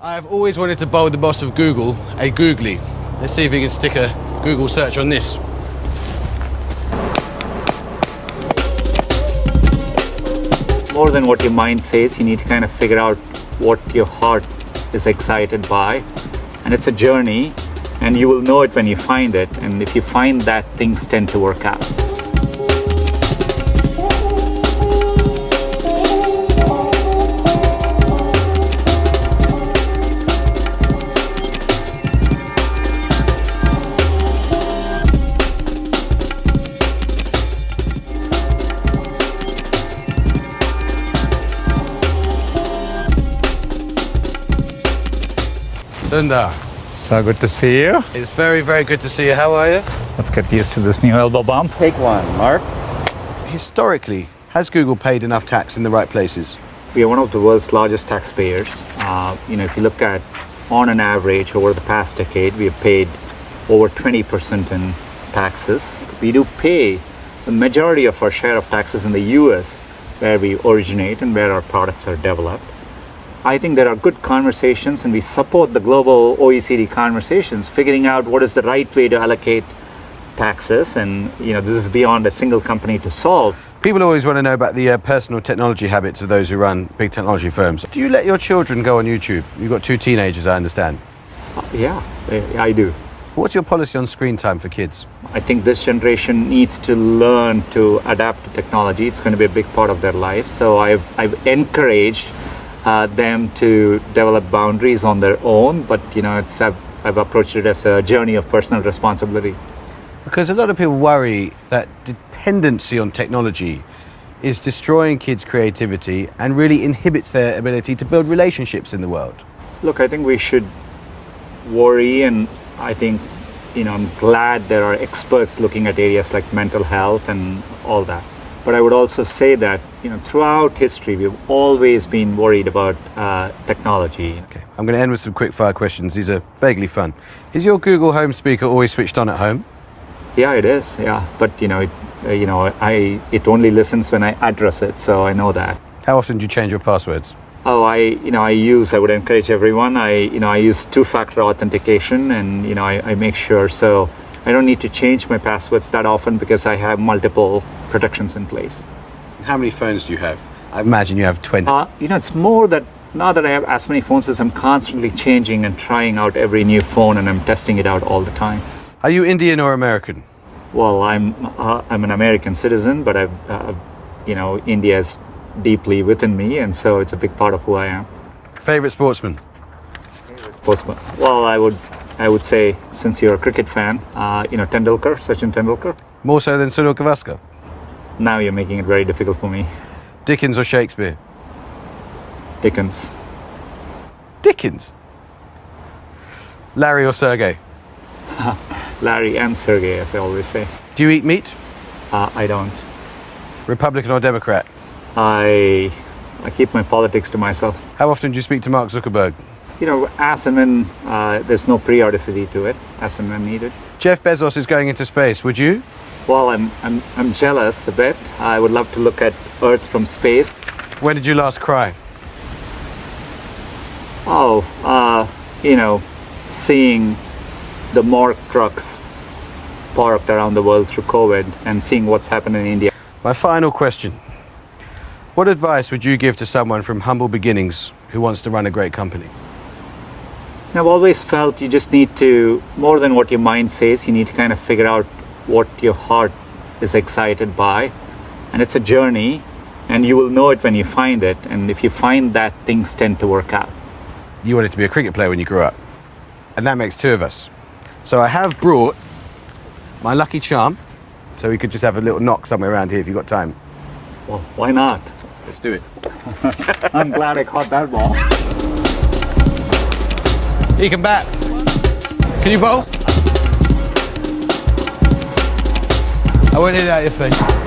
I've always wanted to bowl the boss of Google a googly. Let's see if he can stick a Google search on this. More than what your mind says, you need to kind of figure out what your heart is excited by. And it's a journey, and you will know it when you find it. And if you find that, things tend to work out. Sundar. So good to see you. It's very, very good to see you. How are you? Let's get used to this new elbow bump. Take one, Mark. Historically, has Google paid enough tax in the right places? We are one of the world's largest taxpayers. If you look at, on an average, over the past decade, we have paid over 20% in taxes. We do pay the majority of our share of taxes in the US, where we originate and where our products are developed. I think there are good conversations, and we support the global OECD conversations, figuring out what is the right way to allocate taxes. And this is beyond a single company to solve. People always want to know about the personal technology habits of those who run big technology firms. Do you let your children go on YouTube? You've got 2 teenagers, I understand. Yeah, I do. What's your policy on screen time for kids? I think this generation needs to learn to adapt to technology. It's going to be a big part of their life. So I've encouraged them to develop boundaries on their own, but I've approached it as a journey of personal responsibility. Because a lot of people worry that dependency on technology is destroying kids' creativity and really inhibits their ability to build relationships in the world. Look, I think we should worry, and I think I'm glad there are experts looking at areas like mental health and all that. But I would also say that throughout history, we've always been worried about technology. Okay, I'm going to end with some quick fire questions. These are vaguely fun. Is your Google Home speaker always switched on at home? Yeah, it is. Yeah, but it only listens when I address it, so I know that. How often do you change your passwords? Oh, I would encourage everyone. I use 2-factor authentication, and I make sure, so I don't need to change my passwords that often because I have multiple protections in place. How many phones do you have? I imagine you have 20. It's more that now that I have as many phones as I'm constantly changing and trying out every new phone, and I'm testing it out all the time. Are you Indian or American? Well, I'm an American citizen, but India is deeply within me, and so it's a big part of who I am. Favorite sportsman? Well, I would say, since you're a cricket fan, Sachin Tendulkar. More so than Sunil Gavaskar? Now you're making it very difficult for me. Dickens or Shakespeare? Dickens. Dickens? Larry or Sergey? Larry and Sergey, as I always say. Do you eat meat? I don't. Republican or Democrat? I keep my politics to myself. How often do you speak to Mark Zuckerberg? As and when there's no periodicity to it, as and when needed. Jeff Bezos is going into space. Would you? Well, I'm jealous a bit. I would love to look at Earth from space. When did you last cry? Seeing the morgue trucks parked around the world through COVID and seeing what's happened in India. My final question. What advice would you give to someone from humble beginnings who wants to run a great company? I've always felt you just need to, more than what your mind says, you need to kind of figure out what your heart is excited by. And it's a journey, and you will know it when you find it. And if you find that, things tend to work out. You wanted to be a cricket player when you grew up. And that makes 2 of us. So I have brought my lucky charm, so we could just have a little knock somewhere around here if you've got time. Well, why not? Let's do it. I'm glad I caught that ball. You can bat. Can you bowl? I won't hit it out your face.